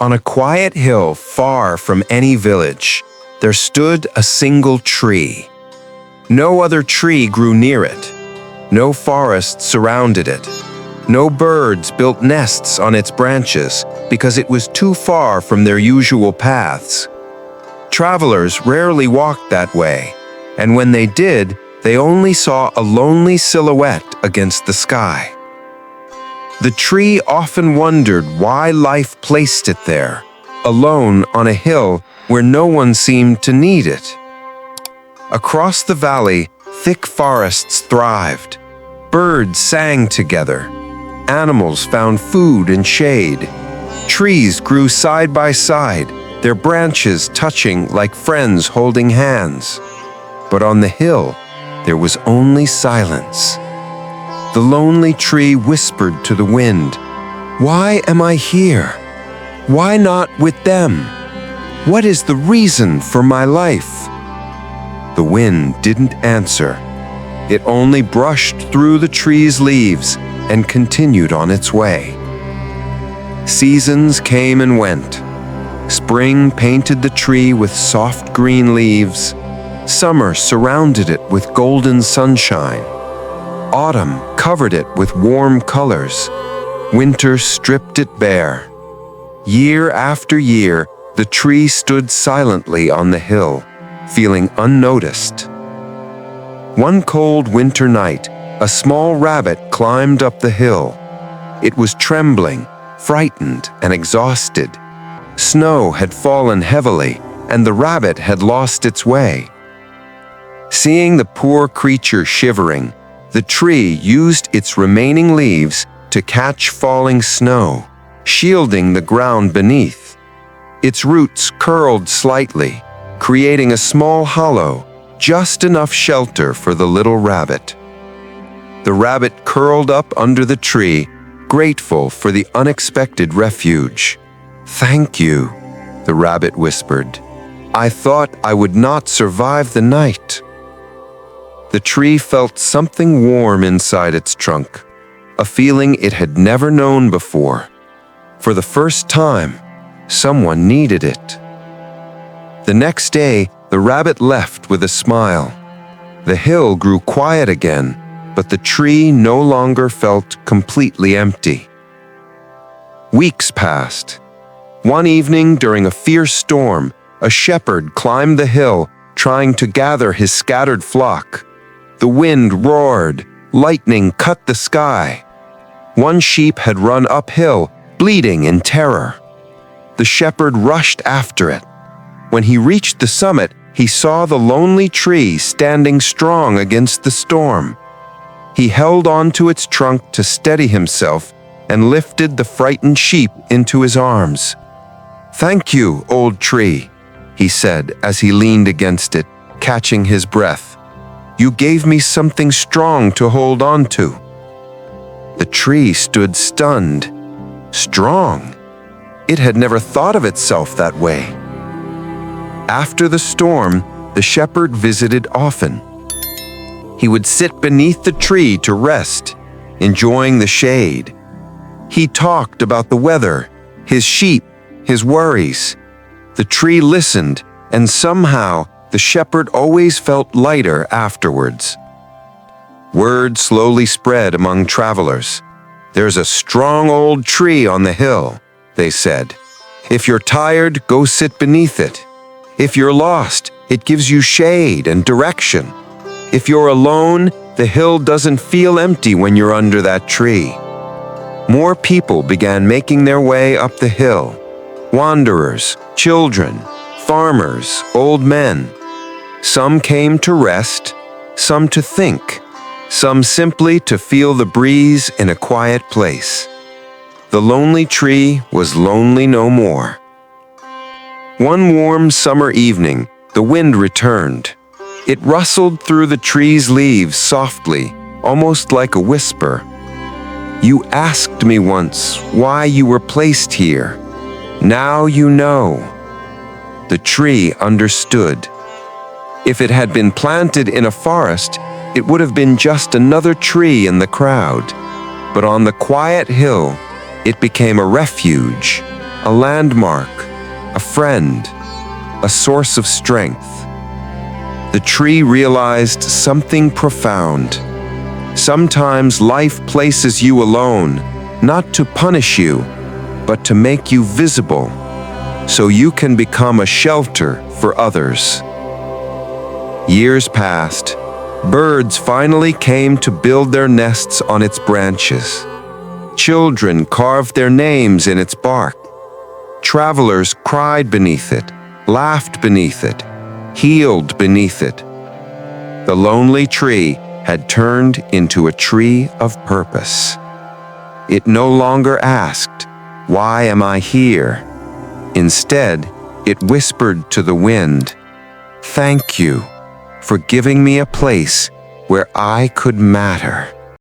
On a quiet hill far from any village, there stood a single tree. No other tree grew near it. No forest surrounded it. No birds built nests on its branches because it was too far from their usual paths. Travelers rarely walked that way, and when they did, they only saw a lonely silhouette against the sky. The tree often wondered why life placed it there, alone on a hill where no one seemed to need it. Across the valley, thick forests thrived. Birds sang together. Animals found food and shade. Trees grew side by side, their branches touching like friends holding hands. But on the hill, there was only silence. The lonely tree whispered to the wind, "Why am I here? Why not with them? What is the reason for my life?" The wind didn't answer. It only brushed through the tree's leaves and continued on its way. Seasons came and went. Spring painted the tree with soft green leaves. Summer surrounded it with golden sunshine. Autumn covered it with warm colors. Winter stripped it bare. Year after year, the tree stood silently on the hill, feeling unnoticed. One cold winter night, a small rabbit climbed up the hill. It was trembling, frightened, and exhausted. Snow had fallen heavily, and the rabbit had lost its way. Seeing the poor creature shivering, the tree used its remaining leaves to catch falling snow, shielding the ground beneath. Its roots curled slightly, creating a small hollow, just enough shelter for the little rabbit. The rabbit curled up under the tree, grateful for the unexpected refuge. "Thank you," the rabbit whispered. "I thought I would not survive the night." The tree felt something warm inside its trunk, a feeling it had never known before. For the first time, someone needed it. The next day, the rabbit left with a smile. The hill grew quiet again, but the tree no longer felt completely empty. Weeks passed. One evening during a fierce storm, a shepherd climbed the hill, trying to gather his scattered flock. The wind roared, lightning cut the sky. One sheep had run uphill, bleeding in terror. The shepherd rushed after it. When he reached the summit, he saw the lonely tree standing strong against the storm. He held onto its trunk to steady himself and lifted the frightened sheep into his arms. "Thank you, old tree," he said as he leaned against it, catching his breath. "You gave me something strong to hold on to." The tree stood stunned. Strong? It had never thought of itself that way. After the storm, the shepherd visited often. He would sit beneath the tree to rest, enjoying the shade. He talked about the weather, his sheep, his worries. The tree listened, and somehow the shepherd always felt lighter afterwards. Word slowly spread among travelers. "There's a strong old tree on the hill," they said. "If you're tired, go sit beneath it. If you're lost, it gives you shade and direction. If you're alone, the hill doesn't feel empty when you're under that tree." More people began making their way up the hill. Wanderers, children, farmers, old men. Some came to rest, some to think, some simply to feel the breeze in a quiet place. The lonely tree was lonely no more. One warm summer evening, the wind returned. It rustled through the tree's leaves softly, almost like a whisper. "You asked me once why you were placed here. Now you know." The tree understood. If it had been planted in a forest, it would have been just another tree in the crowd. But on the quiet hill, it became a refuge, a landmark, a friend, a source of strength. The tree realized something profound. Sometimes life places you alone, not to punish you, but to make you visible, so you can become a shelter for others. Years passed. Birds finally came to build their nests on its branches. Children carved their names in its bark. Travelers cried beneath it, laughed beneath it, healed beneath it. The lonely tree had turned into a tree of purpose. It no longer asked, "Why am I here?" Instead, it whispered to the wind, "Thank you for giving me a place where I could matter."